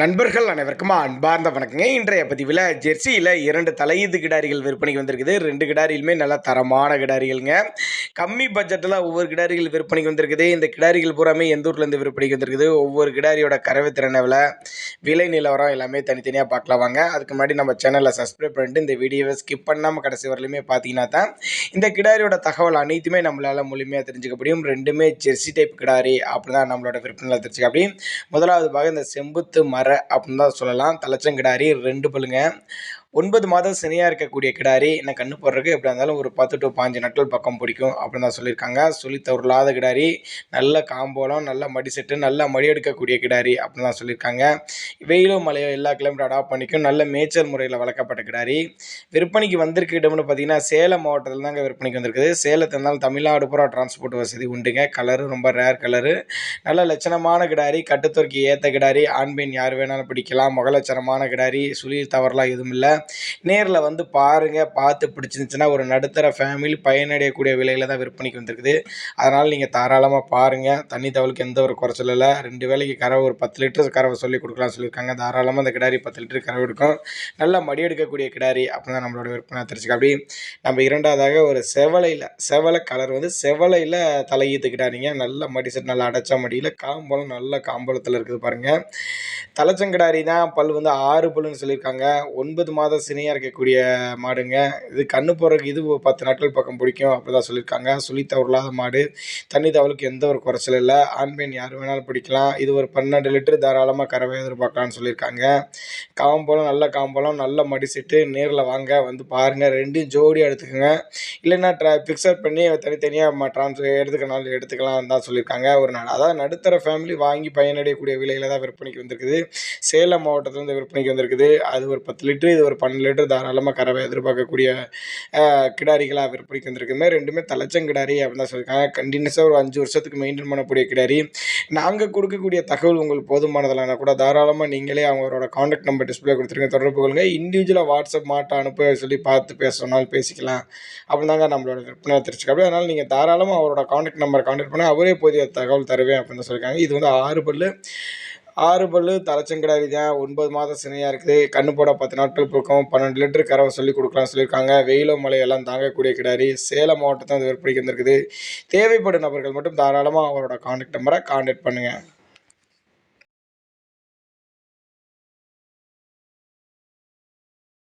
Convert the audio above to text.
நண்பர்கள் அனைவருக்கும் அன்பார்ந்த வணக்கங்க. இன்றைய பதிவில் ஜெர்சியில் 2 தலையீத்து கிடாரிகள் விற்பனைக்கு வந்திருக்குது. 2 கிடாரிகளுமே நல்ல தரமான கிடாரிகள்ங்க. கம்மி பட்ஜெட்டில் ஒவ்வொரு கிடாரிகள் விற்பனைக்கு வந்திருக்குது. இந்த கிடாரிகள் பூராமே எந்த ஊர்லேருந்து விற்பனைக்கு வந்திருக்குது, ஒவ்வொரு கிடாரியோட கறவை திறன் எவ்வளோ, விலை நிலவரம் எல்லாமே தனித்தனியாக பார்க்கலாம் வாங்க. அதுக்கு முன்னாடி நம்ம சேனலை சப்ஸ்கிரைப் பண்ணிட்டு இந்த வீடியோவை ஸ்கிப் பண்ணாமல் கடைசி வரலையுமே பார்த்தீங்கன்னா தான் இந்த கிடாரியோட தகவல் அனைத்துமே நம்மளால் முழுமையாக தெரிஞ்சுக்க முடியும். ரெண்டுமே ஜெர்சி டைப் கிடாரி அப்படி தான் நம்மளோட விற்பனையில் தெரிஞ்சுக்க அப்படி. முதலாவது பாகம் இந்த செம்புத்து மர அப்படின்னு தான் சொல்லலாம். தலைச்சங்கிடாரி 2 பல்லுங்க. 9 மாதம் சினையாக இருக்கக்கூடிய கிடாரி. என்ன கண்ணு போடுறதுக்கு எப்படி இருந்தாலும் ஒரு 10 to 15 நாட்கள் பக்கம் பிடிக்கும் அப்படின்னு தான் சொல்லியிருக்காங்க. சொல்லி தவறில்லாத கிடாரி, நல்ல காம்போலம், நல்ல மடி செட்டு, நல்ல மடி எடுக்கக்கூடிய கிடாரி அப்படின்னு தான் சொல்லியிருக்காங்க. வெயிலும் மழையோ எல்லா கிளைமேட் அடாப்ட் பண்ணிக்கும். நல்ல மேய்ச்சல் முறையில் வளர்க்கப்பட்ட கிடாரி. விற்பனைக்கு வந்திருக்க இடம்னு பார்த்தீங்கன்னா சேலம் மாவட்டத்தில் தாங்க விற்பனைக்கு வந்திருக்குது. சேலத்தில் இருந்தாலும் தமிழ்நாடு பூரா டிரான்ஸ்போர்ட் வசதி உண்டுங்க. கலரு ரொம்ப ரேர் கலரு, நல்ல லட்சணமான கிடாரி, கட்டுத்தொருக்கு ஏற்ற கிடாரி, ஆண் பெண் யார் வேணாலும் பிடிக்கலாம். முகலட்சணமான கிடாரி, சுழி தவறலாம் எதுவும் இல்லை. நேரில் வந்து பாருங்கள். பார்த்து பிடிச்சிருந்துச்சுன்னா ஒரு நடுத்தர ஃபேமிலி பயனடையக்கூடிய விலையில் தான் விற்பனைக்கு வந்திருக்குது. அதனால் நீங்கள் தாராளமாக பாருங்கள். தண்ணி தவளுக்கு எந்த ஒரு குறைச்சல் இல்லை. 2 வேளைக்கு கறவை ஒரு 10 லிட்டர் கறவை சொல்லி கொடுக்கலாம் சொல்லியிருக்காங்க. தாராளமாக அந்த கிடாரி 10 லிட்டர் கறவை எடுக்கும். நல்லா மடி எடுக்கக்கூடிய கிடாரி அப்படின்னு தான் நம்மளோட விற்பனை தெரிஞ்சுக்க. அப்படி நம்ம இரண்டாவதாக ஒரு செவலை கலர் வந்து செவலையில் தலையீத்து கிடாரிங்க. நல்ல மடி செட், நல்லா அடைச்ச மடியில், காம்பளம் நல்ல காம்பளத்தில் இருக்குது பாருங்கள். தலைச்சங்கிடாரி தான். பல் வந்து 6 பல்லுன்னு சொல்லியிருக்காங்க. 9 மாதம் சினையாக இருக்கக்கூடிய மாடுங்க. இது கண்ணு போடுறதுக்கு இது 10 நாட்கள் பக்கம் பிடிக்கும் அப்படி தான் சொல்லியிருக்காங்க. சுழி தவறில்லாத மாடு, தண்ணி தவளுக்கு எந்த ஒரு குறைச்சல் இல்லை. ஆண் பெண் யார் வேணாலும் பிடிக்கலாம். இது ஒரு 12 லிட்டர் தாராளமாக கறவை எதிர்பார்க்கலான்னு சொல்லியிருக்காங்க. காம்பளம் நல்ல காம்பளம், நல்ல மடி செட்டு. நேரில் வாங்க, வந்து பாருங்கள். 2 ஜோடியாக எடுத்துக்கோங்க. இல்லைன்னா ஃபிக்ஸட் பண்ணி தனித்தனியாக எடுத்துக்கனாலும் எடுத்துக்கலாம் தான் சொல்லியிருக்காங்க. அதாவது நடுத்தர ஃபேமிலி வாங்கி பயனடையக்கூடிய விலையில் தான் விற்பனைக்கு வந்திருக்குது. சேலம் மாவட்டத்திலேருந்து விற்பனைக்கு வந்திருக்குது. அது ஒரு 10 லிட்டரு, இது ஒரு 12 லிட்டர் தாராளமாக கறவை எதிர்பார்க்கக்கூடிய கிடாரிகளாக விற்பனைக்கு வந்திருக்குமே. ரெண்டுமே தலைச்சங்கிடாரி அப்படின்னு தான் சொல்லியிருக்காங்க. கண்டினியூஸாக ஒரு 5 வருஷத்துக்கு மெயின்டைன் பண்ணக்கூடிய கிடாரி. நாங்கள் கொடுக்கக்கூடிய தகவல் உங்களுக்கு போதுமானதில்லைனா கூட தாராளமாக நீங்களே அவங்களோட காண்டாக்ட் நம்பர் டிஸ்பிளே கொடுத்துருங்க, தொடர்பு கொள்ளுங்க. இண்டிவிஜுவலாக வாட்ஸ்அப் மாட்டை அனுப்ப சொல்லி பார்த்து பேசணும்னாலும் பேசிக்கலாம் அப்படின்னு தாங்க நம்மளோட விற்பனை தெரிஞ்சுக்க. அப்படி அதனால் நீங்கள் தாராளமாக அவரோட காண்டாக்ட் நம்பரை காண்டாக்ட் பண்ணால் அவரே போதிய தகவல் தருவேன் அப்படின்னு தான் சொல்லியிருக்காங்க. இது வந்து 6 பல்லு தலைச்சங்கிடாரி தான். 9 மாதம் சினையாக இருக்குது. கண்ணு போட 10 நாட்கள் இருக்கும். 12 லிட்டர் கறவை சொல்லி கொடுக்கலாம் சொல்லியிருக்காங்க. வெயிலும் மழையெல்லாம் தாங்கக்கூடிய கிடாரி. சேலம் மாவட்டத்தில் அந்த விற்பனைக்கு வந்திருக்குது. தேவைப்படும் நபர்கள் மட்டும் தாராளமாக அவரோட காண்டாக்ட் நம்பரை காண்டாக்ட் பண்ணுங்கள்.